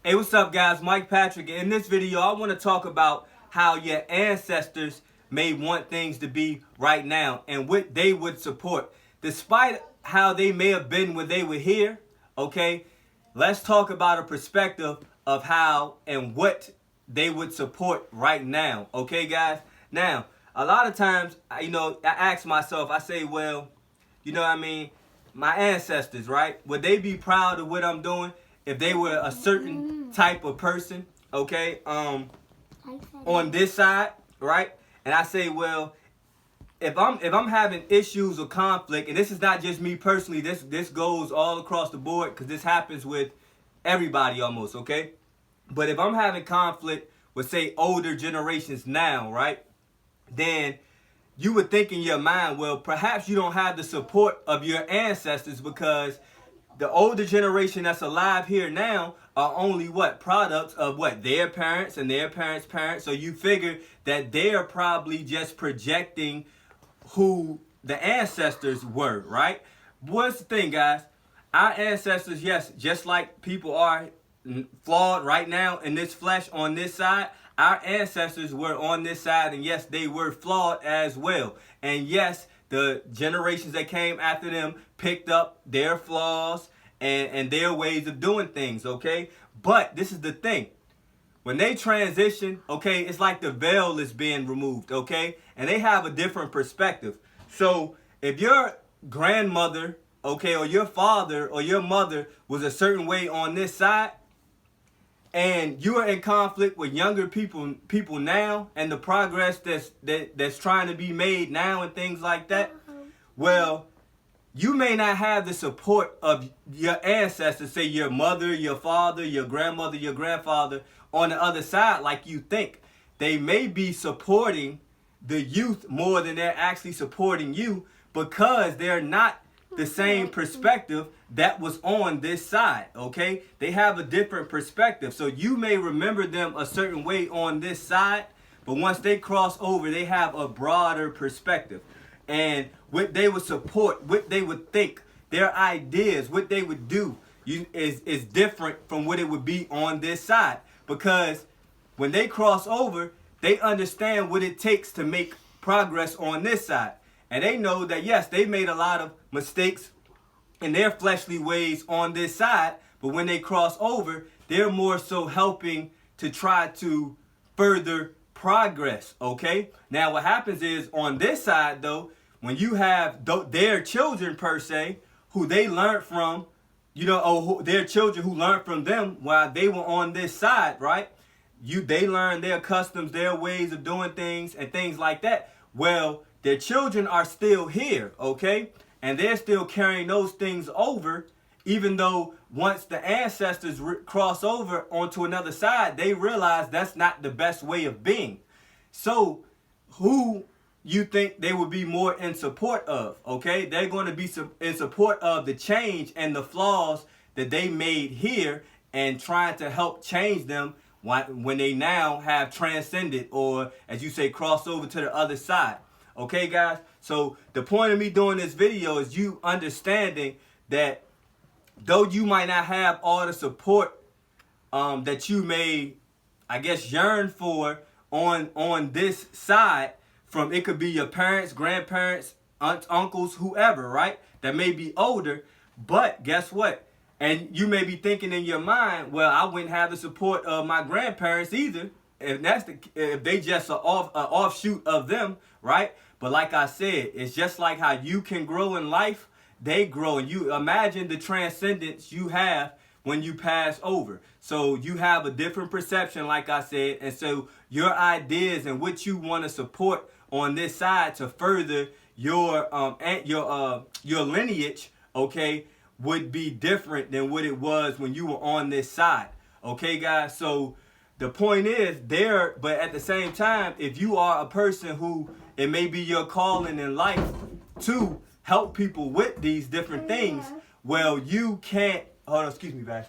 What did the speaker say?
Hey, what's up, guys? Mike Patrick. In this video, I want to talk about how your ancestors may want things to be right now and what they would support. Despite how they may have been when they were here, okay, let's talk about a perspective of how and what they would support right now, okay, guys? Now, a lot of times, I ask myself, I say, well, my ancestors, right? Would they be proud of what I'm doing if they were a certain type of person, okay, on this side, right? And I say, well, if I'm having issues or conflict, and this is not just me personally, this goes all across the board because this happens with everybody almost, okay? But if I'm having conflict with, say, older generations now, right, then you would think in your mind, well, perhaps you don't have the support of your ancestors because the older generation that's alive here now are only products of their parents and their parents' parents. So you figure that they're probably just projecting who the ancestors were, right? What's the thing, guys? Our ancestors, yes, just like people are flawed right now in this flesh on this side, our ancestors were on this side, and yes, they were flawed as well. And yes, the generations that came after them picked up their flaws and their ways of doing things, okay? But this is the thing. When they transition, okay, it's like the veil is being removed, okay? And they have a different perspective. So if your grandmother, okay, or your father or your mother was a certain way on this side, and you are in conflict with younger people now, and the progress that's trying to be made now and things like that, well, you may not have the support of your ancestors, say your mother, your father, your grandmother, your grandfather, on the other side like you think. They may be supporting the youth more than they're actually supporting you because they're not the same perspective that was on this side, okay? They have a different perspective. So you may remember them a certain way on this side, but once they cross over, they have a broader perspective. And what they would support, what they would think, their ideas, what they would do is different from what it would be on this side. Because when they cross over, they understand what it takes to make progress on this side. And they know that, yes, they made a lot of mistakes in their fleshly ways on this side. But when they cross over, they're more so helping to try to further progress, okay? Now, what happens is on this side, though, when you have their children, per se, who they learned from, or their children who learned from them while they were on this side, right? They learned their customs, their ways of doing things and things like that. Well, their children are still here, okay? And they're still carrying those things over, even though once the ancestors cross over onto another side, they realize that's not the best way of being. So who you think they would be more in support of, okay? They're going to be in support of the change and the flaws that they made here and trying to help change them when they now have transcended, or as you say, cross over to the other side. Okay, guys? So the point of me doing this video is you understanding that though you might not have all the support that you may, I guess, yearn for on this side, from it could be your parents, grandparents, aunts, uncles, whoever, right? That may be older, but guess what? And you may be thinking in your mind, well, I wouldn't have the support of my grandparents either, if they just are offshoot of them, right? But like I said, it's just like how you can grow in life, they grow. And you imagine the transcendence you have when you pass over. So you have a different perception, like I said. And so your ideas and what you want to support on this side to further your lineage, okay, would be different than what it was when you were on this side. Okay, guys? So the point is but at the same time, if you are a person who it may be your calling in life to help people with these different things, well, you can't, hold on, excuse me, Bash.